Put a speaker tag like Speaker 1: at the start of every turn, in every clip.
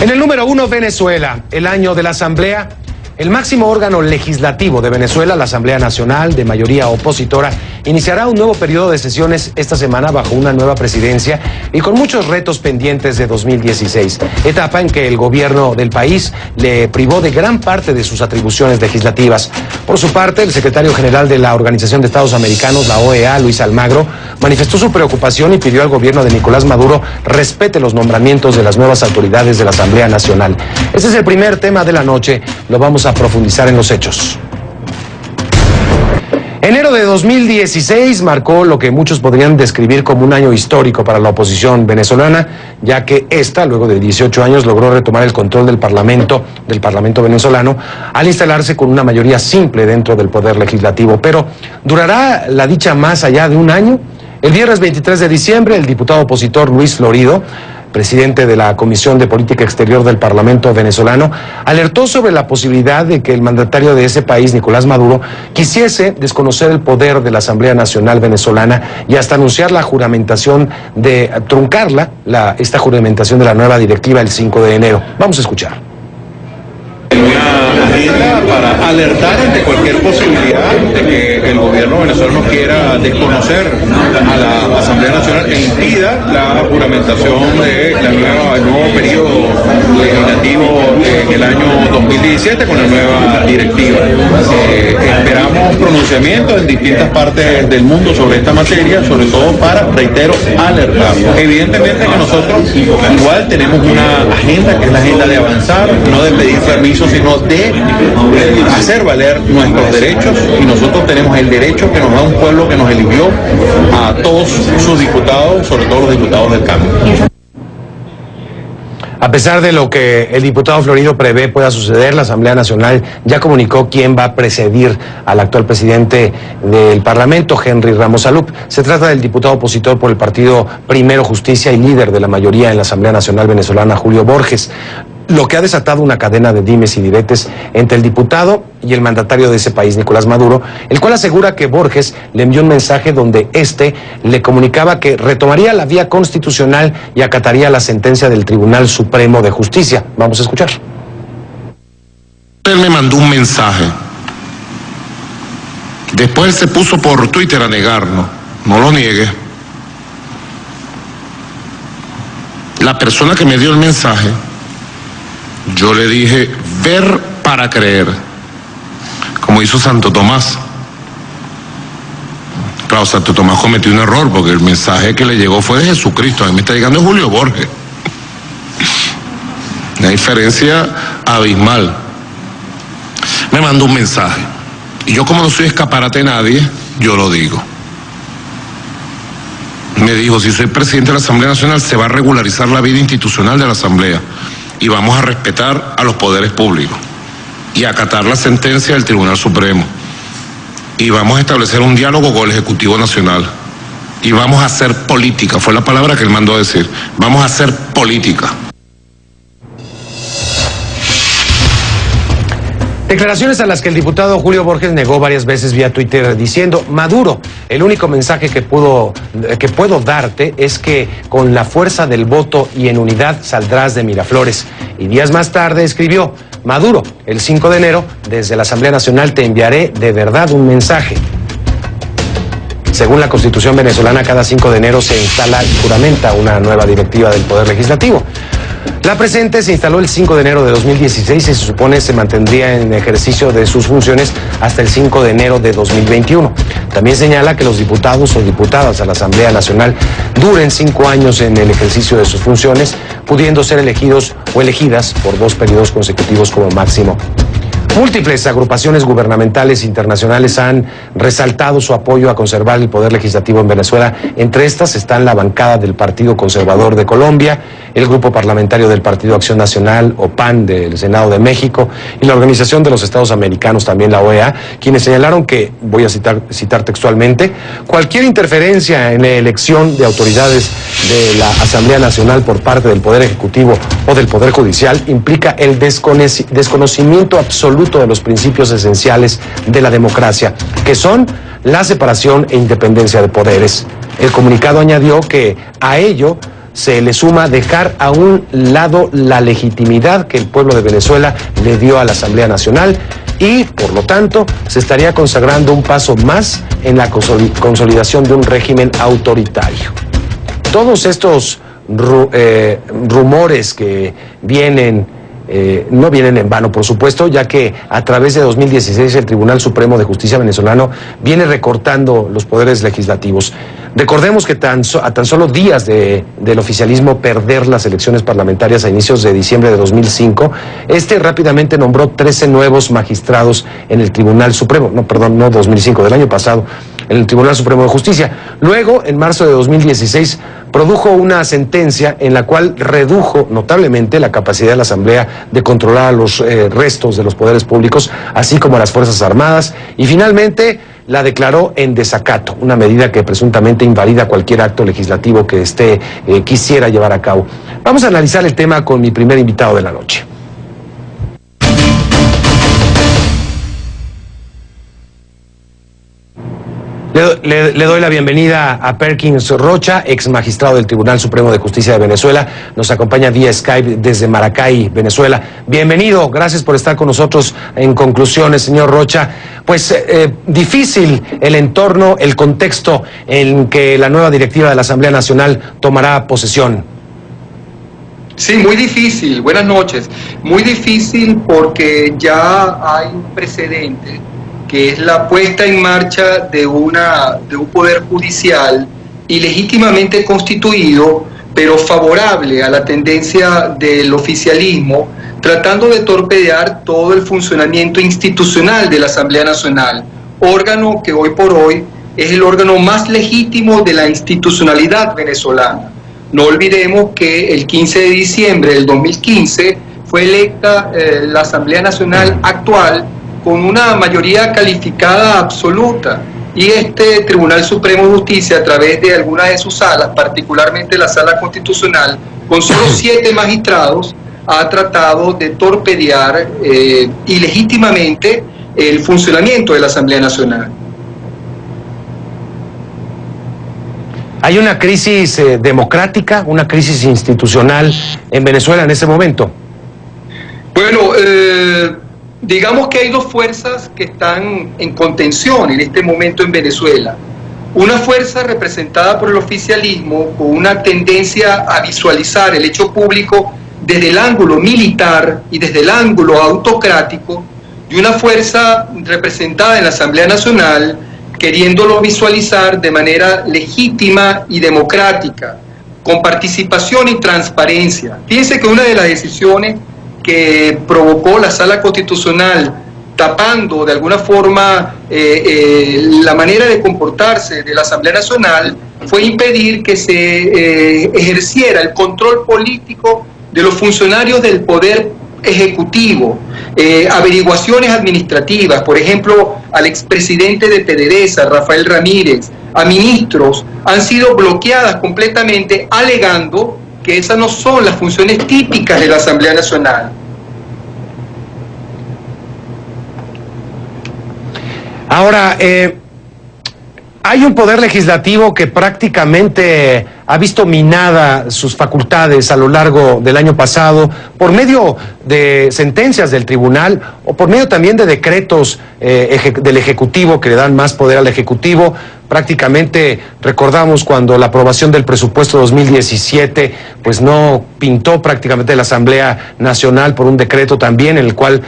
Speaker 1: En el número 1, Venezuela, el año de la Asamblea. El máximo órgano legislativo de Venezuela, la Asamblea Nacional, de mayoría opositora, iniciará un nuevo periodo de sesiones esta semana bajo una nueva presidencia y con muchos retos pendientes de 2016, etapa en que el gobierno del país le privó de gran parte de sus atribuciones legislativas. Por su parte, el secretario general de la Organización de Estados Americanos, la OEA, Luis Almagro, manifestó su preocupación y pidió al gobierno de Nicolás Maduro respete los nombramientos de las nuevas autoridades de la Asamblea Nacional. Este es el primer tema de la noche, lo vamos a profundizar en los hechos. Enero de 2016 marcó lo que muchos podrían describir como un año histórico para la oposición venezolana, ya que esta, luego de 18 años, logró retomar el control del Parlamento venezolano, al instalarse con una mayoría simple dentro del poder legislativo. Pero, ¿durará la dicha más allá de un año? El viernes 23 de diciembre, el diputado opositor Luis Florido, presidente de la Comisión de Política Exterior del Parlamento venezolano, alertó sobre la posibilidad de que el mandatario de ese país, Nicolás Maduro, quisiese desconocer el poder de la Asamblea Nacional venezolana y hasta anunciar la juramentación de truncarla, esta juramentación de la nueva directiva el 5 de enero. Vamos a escuchar.
Speaker 2: Una agenda para alertar ante cualquier posibilidad de que el gobierno venezolano quiera desconocer a la Asamblea Nacional e impida la juramentación de el nuevo periodo legislativo del año 2017 con la nueva directiva. Esperamos pronunciamientos en distintas partes del mundo sobre esta materia, sobre todo para, reitero, alertar. Evidentemente que nosotros igual tenemos una agenda que es la agenda de avanzar, no de pedir permiso, sino de hacer valer nuestros derechos, y nosotros tenemos el derecho que nos da un pueblo que nos eligió a todos sus diputados, sobre todo los diputados del cambio.
Speaker 1: A pesar de lo que el diputado Florido prevé pueda suceder, la Asamblea Nacional ya comunicó quién va a presidir al actual presidente del Parlamento, Henry Ramos Alup. Se trata del diputado opositor por el partido Primero Justicia y líder de la mayoría en la Asamblea Nacional venezolana, Julio Borges, lo que ha desatado una cadena de dimes y diretes entre el diputado y el mandatario de ese país, Nicolás Maduro, el cual asegura que Borges le envió un mensaje donde le comunicaba que retomaría la vía constitucional y acataría la sentencia del Tribunal Supremo de Justicia. Vamos a escuchar.
Speaker 3: Él me mandó un mensaje. Después se puso por Twitter a negarlo. No lo niegue. La persona que me dio el mensaje, yo le dije, ver para creer, como hizo Santo Tomás. Claro, Santo Tomás cometió un error porque el mensaje que le llegó fue de Jesucristo. A mí me está llegando Julio Borges. Una diferencia abismal. Me mandó un mensaje. Y yo, como no soy escaparate de nadie, yo lo digo. Me dijo, si soy presidente de la Asamblea Nacional, se va a regularizar la vida institucional de la Asamblea. Y vamos a respetar a los poderes públicos y acatar la sentencia del Tribunal Supremo. Y vamos a establecer un diálogo con el Ejecutivo Nacional. Y vamos a hacer política, fue la palabra que él mandó a decir. Vamos a hacer política.
Speaker 1: Declaraciones a las que el diputado Julio Borges negó varias veces vía Twitter diciendo: Maduro, el único mensaje que puedo darte es que con la fuerza del voto y en unidad saldrás de Miraflores. Y días más tarde escribió: Maduro, el 5 de enero, desde la Asamblea Nacional te enviaré de verdad un mensaje. Según la Constitución venezolana, cada 5 de enero se instala y juramenta una nueva directiva del Poder Legislativo. La presente se instaló el 5 de enero de 2016 y se supone se mantendría en ejercicio de sus funciones hasta el 5 de enero de 2021. También señala que los diputados o diputadas a la Asamblea Nacional duren 5 años en el ejercicio de sus funciones, pudiendo ser elegidos o elegidas por 2 periodos consecutivos como máximo. Múltiples agrupaciones gubernamentales internacionales han resaltado su apoyo a conservar el poder legislativo en Venezuela. Entre estas están la bancada del Partido Conservador de Colombia, el Grupo Parlamentario del Partido Acción Nacional, o PAN, del Senado de México, y la Organización de los Estados Americanos, también la OEA, quienes señalaron que, voy a citar textualmente, cualquier interferencia en la elección de autoridades de la Asamblea Nacional por parte del Poder Ejecutivo o del Poder Judicial implica el desconocimiento absoluto de los principios esenciales de la democracia, que son la separación e independencia de poderes. El comunicado añadió que a ello se le suma dejar a un lado la legitimidad que el pueblo de Venezuela le dio a la Asamblea Nacional y, por lo tanto, se estaría consagrando un paso más en la consolidación de un régimen autoritario. Todos estos rumores que vienen no vienen en vano, por supuesto, ya que a través de 2016 el Tribunal Supremo de Justicia venezolano viene recortando los poderes legislativos. Recordemos que a tan solo días del oficialismo perder las elecciones parlamentarias a inicios de diciembre de 2005, rápidamente nombró 13 nuevos magistrados en el Tribunal Supremo, no 2005, del año pasado, en el Tribunal Supremo de Justicia. Luego, en marzo de 2016, produjo una sentencia en la cual redujo notablemente la capacidad de la Asamblea de controlar a los restos de los poderes públicos, así como a las Fuerzas Armadas, y finalmente la declaró en desacato, una medida que presuntamente invalida cualquier acto legislativo que quisiera llevar a cabo. Vamos a analizar el tema con mi primer invitado de la noche. Le doy la bienvenida a Perkins Rocha, ex magistrado del Tribunal Supremo de Justicia de Venezuela. Nos acompaña vía Skype desde Maracay, Venezuela. Bienvenido, gracias por estar con nosotros. En conclusiones, señor Rocha, pues difícil el entorno, el contexto en que la nueva directiva de la Asamblea Nacional tomará posesión.
Speaker 4: Sí, muy difícil. Buenas noches. Muy difícil porque ya hay un precedente, que es la puesta en marcha de un poder judicial ilegítimamente constituido, pero favorable a la tendencia del oficialismo, tratando de torpedear todo el funcionamiento institucional de la Asamblea Nacional, órgano que hoy por hoy es el órgano más legítimo de la institucionalidad venezolana. No olvidemos que el 15 de diciembre del 2015 fue electa la Asamblea Nacional actual con una mayoría calificada absoluta, y este Tribunal Supremo de Justicia, a través de algunas de sus salas, particularmente la Sala Constitucional, con solo 7 magistrados, ha tratado de torpedear ilegítimamente el funcionamiento de la Asamblea Nacional.
Speaker 1: ¿Hay una crisis democrática, una crisis institucional en Venezuela en ese momento?
Speaker 4: Bueno, digamos que hay dos fuerzas que están en contención en este momento en Venezuela. Una fuerza representada por el oficialismo con una tendencia a visualizar el hecho público desde el ángulo militar y desde el ángulo autocrático, y una fuerza representada en la Asamblea Nacional queriéndolo visualizar de manera legítima y democrática, con participación y transparencia. Fíjense que una de las decisiones que provocó la Sala Constitucional, tapando de alguna forma la manera de comportarse de la Asamblea Nacional, fue impedir que se ejerciera el control político de los funcionarios del Poder Ejecutivo, averiguaciones administrativas, por ejemplo, al expresidente de PDVSA, Rafael Ramírez, a ministros, han sido bloqueadas completamente, alegando que esas no son las funciones típicas de la Asamblea Nacional.
Speaker 1: Ahora, hay un poder legislativo que prácticamente ha visto minada sus facultades a lo largo del año pasado por medio de sentencias del tribunal o por medio también de decretos del Ejecutivo que le dan más poder al Ejecutivo. Prácticamente recordamos cuando la aprobación del presupuesto 2017 pues no pintó prácticamente la Asamblea Nacional por un decreto también en el cual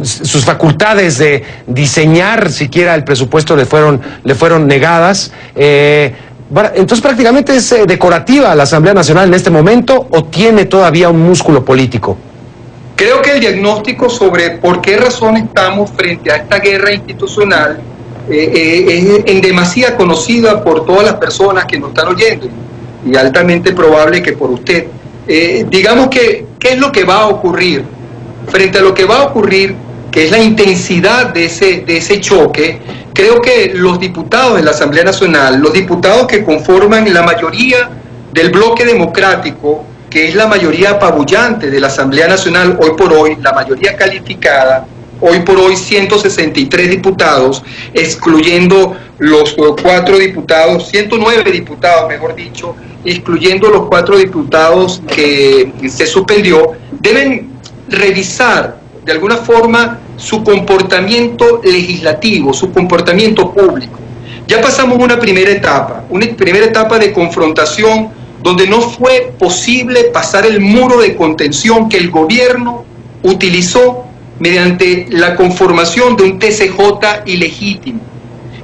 Speaker 1: sus facultades de diseñar siquiera el presupuesto le fueron negadas. Entonces prácticamente es decorativa la Asamblea Nacional en este momento, ¿o tiene todavía un músculo político?
Speaker 4: Creo que el diagnóstico sobre por qué razón estamos frente a esta guerra institucional es en demasía conocida por todas las personas que nos están oyendo, y altamente probable que por usted. Digamos que, ¿qué es lo que va a ocurrir? Frente a lo que va a ocurrir, que es la intensidad de ese choque, creo que los diputados de la Asamblea Nacional, los diputados que conforman la mayoría del bloque democrático, que es la mayoría apabullante de la Asamblea Nacional hoy por hoy, la mayoría calificada, hoy por hoy 163 diputados, excluyendo los 4 diputados, 109 diputados, mejor dicho, excluyendo los 4 diputados que se suspendió, deben revisar de alguna forma su comportamiento legislativo, su comportamiento público. Ya pasamos una primera etapa de confrontación donde no fue posible pasar el muro de contención que el gobierno utilizó mediante la conformación de un TCJ ilegítimo.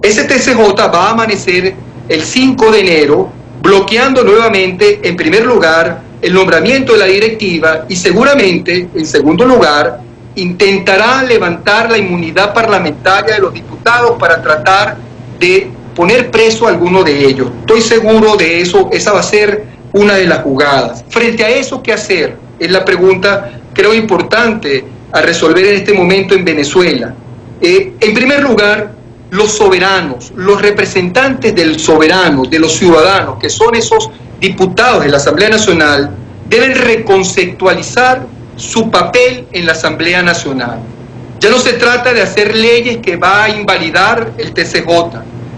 Speaker 4: Ese TCJ va a amanecer el 5 de enero, bloqueando nuevamente, en primer lugar, el nombramiento de la directiva y seguramente, en segundo lugar, intentará levantar la inmunidad parlamentaria de los diputados para tratar de poner preso a alguno de ellos. Estoy seguro de eso, esa va a ser una de las jugadas. Frente a eso, ¿qué hacer? Es la pregunta, creo, importante a resolver en este momento en Venezuela. En primer lugar, los soberanos, los representantes del soberano, de los ciudadanos, que son esos diputados de la Asamblea Nacional, deben reconceptualizar su papel en la Asamblea Nacional. Ya no se trata de hacer leyes que va a invalidar el TCJ,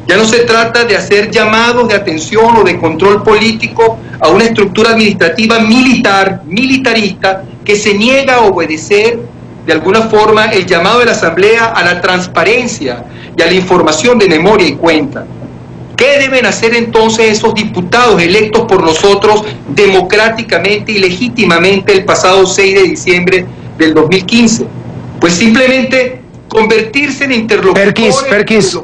Speaker 4: ya no se trata de hacer llamados de atención o de control político a una estructura administrativa militarista, que se niega a obedecer de alguna forma el llamado de la Asamblea a la transparencia y a la información de memoria y cuenta. ¿Qué deben hacer entonces esos diputados electos por nosotros democráticamente y legítimamente el pasado 6 de diciembre del 2015? Pues simplemente convertirse en interlocutores.
Speaker 1: Perkins,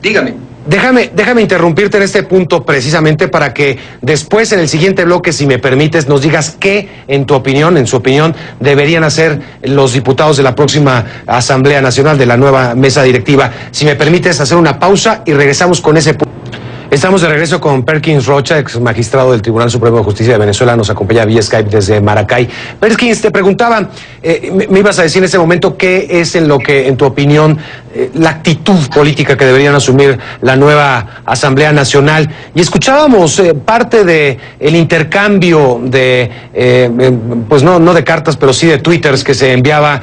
Speaker 4: Dígame.
Speaker 1: Déjame interrumpirte en este punto precisamente para que después en el siguiente bloque, si me permites, nos digas qué, en su opinión, deberían hacer los diputados de la próxima Asamblea Nacional, de la nueva mesa directiva. Si me permites hacer una pausa y regresamos con ese punto. Estamos de regreso con Perkins Rocha, ex magistrado del Tribunal Supremo de Justicia de Venezuela, nos acompaña vía Skype desde Maracay. Perkins, te preguntaba, me ibas a decir en ese momento qué es en lo que, en tu opinión, la actitud política que deberían asumir la nueva Asamblea Nacional. Y escuchábamos parte de el intercambio de, pues no de cartas, pero sí de twitters que se enviaba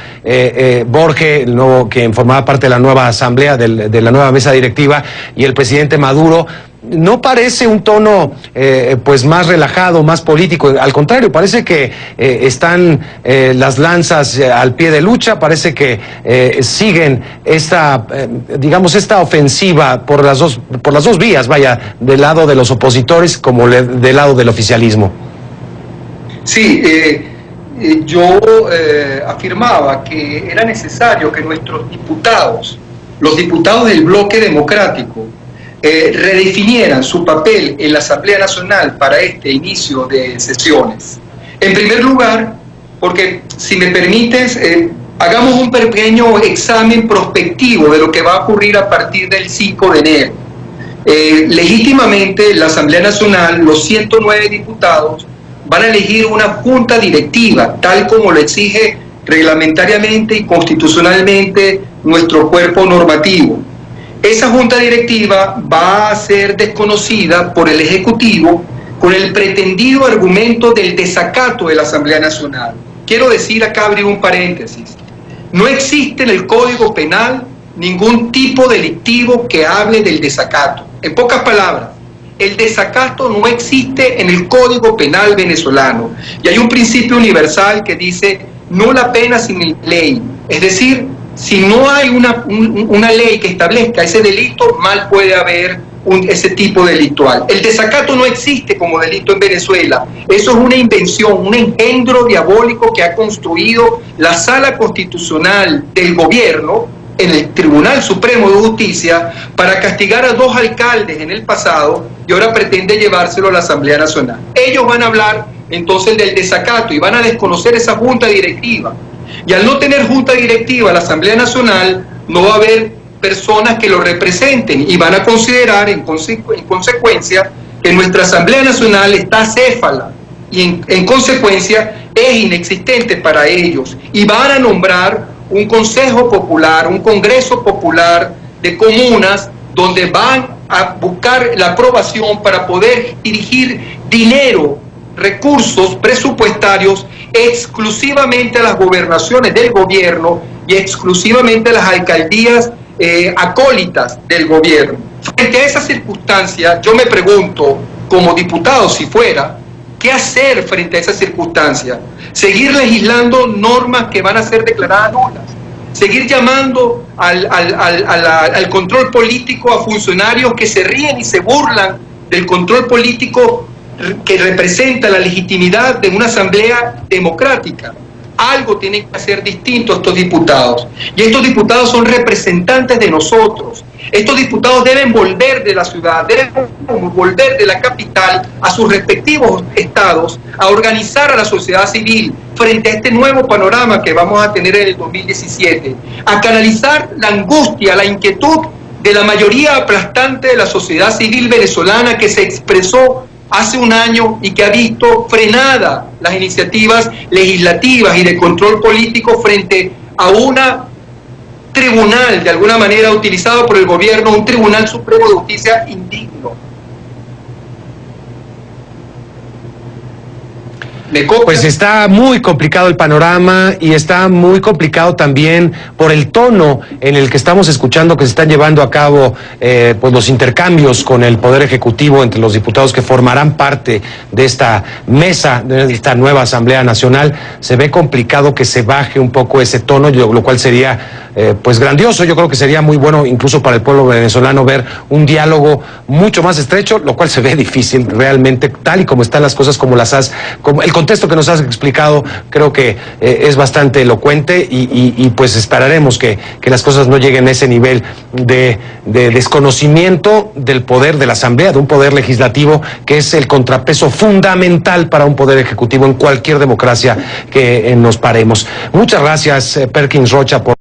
Speaker 1: Borge, el nuevo, quien formaba parte de la nueva Asamblea, de la nueva mesa directiva, y el presidente Maduro. No parece un tono pues más relajado, más político, al contrario, parece que están las lanzas al pie de lucha, parece que siguen esta, digamos, esta ofensiva por las dos vías, vaya, del lado de los opositores como del lado del oficialismo.
Speaker 4: Sí, yo afirmaba que era necesario que nuestros diputados, los diputados del bloque democrático, redefinieran su papel en la Asamblea Nacional para este inicio de sesiones. En primer lugar, porque si me permites, hagamos un pequeño examen prospectivo de lo que va a ocurrir a partir del 5 de enero. Legítimamente, la Asamblea Nacional, los 109 diputados, van a elegir una junta directiva, tal como lo exige reglamentariamente y constitucionalmente nuestro cuerpo normativo. Esa junta directiva va a ser desconocida por el Ejecutivo con el pretendido argumento del desacato de la Asamblea Nacional. Quiero decir acá, abrir un paréntesis, no existe en el Código Penal ningún tipo delictivo que hable del desacato. En pocas palabras, el desacato no existe en el Código Penal venezolano. Y hay un principio universal que dice, no la pena sin ley. Es decir, si no hay una ley que establezca ese delito, mal puede haber ese tipo delictual. El desacato no existe como delito en Venezuela. Eso es una invención, un engendro diabólico que ha construido la Sala Constitucional del gobierno en el Tribunal Supremo de Justicia para castigar a 2 alcaldes en el pasado y ahora pretende llevárselo a la Asamblea Nacional. Ellos van a hablar entonces del desacato y van a desconocer esa junta directiva. Y al no tener junta directiva la Asamblea Nacional, no va a haber personas que lo representen y van a considerar en consecuencia que nuestra Asamblea Nacional está acéfala y en consecuencia es inexistente para ellos. Y van a nombrar un Consejo Popular, un Congreso Popular de comunas donde van a buscar la aprobación para poder dirigir dinero, recursos presupuestarios exclusivamente a las gobernaciones del gobierno y exclusivamente a las alcaldías acólitas del gobierno. Frente a esa circunstancia, yo me pregunto, como diputado si fuera, ¿qué hacer frente a esa circunstancia? ¿Seguir legislando normas que van a ser declaradas nulas? ¿Seguir llamando al control político a funcionarios que se ríen y se burlan del control político que representa la legitimidad de una asamblea democrática? Algo tienen que hacer distinto estos diputados. Y estos diputados son representantes de nosotros. Estos diputados deben volver de la ciudad, deben volver de la capital a sus respectivos estados, a organizar a la sociedad civil frente a este nuevo panorama que vamos a tener en el 2017, a canalizar la angustia, la inquietud de la mayoría aplastante de la sociedad civil venezolana que se expresó hace un año y que ha visto frenadas las iniciativas legislativas y de control político frente a una tribunal, de alguna manera utilizado por el gobierno, un Tribunal Supremo de Justicia indigno.
Speaker 1: Pues está muy complicado el panorama y está muy complicado también por el tono en el que estamos escuchando que se están llevando a cabo pues los intercambios con el Poder Ejecutivo entre los diputados que formarán parte de esta mesa, de esta nueva Asamblea Nacional. Se ve complicado que se baje un poco ese tono, lo cual sería pues grandioso. Yo creo que sería muy bueno incluso para el pueblo venezolano ver un diálogo mucho más estrecho, lo cual se ve difícil realmente, tal y como están las cosas, como el contexto que nos has explicado, creo que es bastante elocuente y pues esperaremos que las cosas no lleguen a ese nivel de desconocimiento del poder de la Asamblea, de un poder legislativo que es el contrapeso fundamental para un poder ejecutivo en cualquier democracia que nos paremos. Muchas gracias, Perkins Rocha, por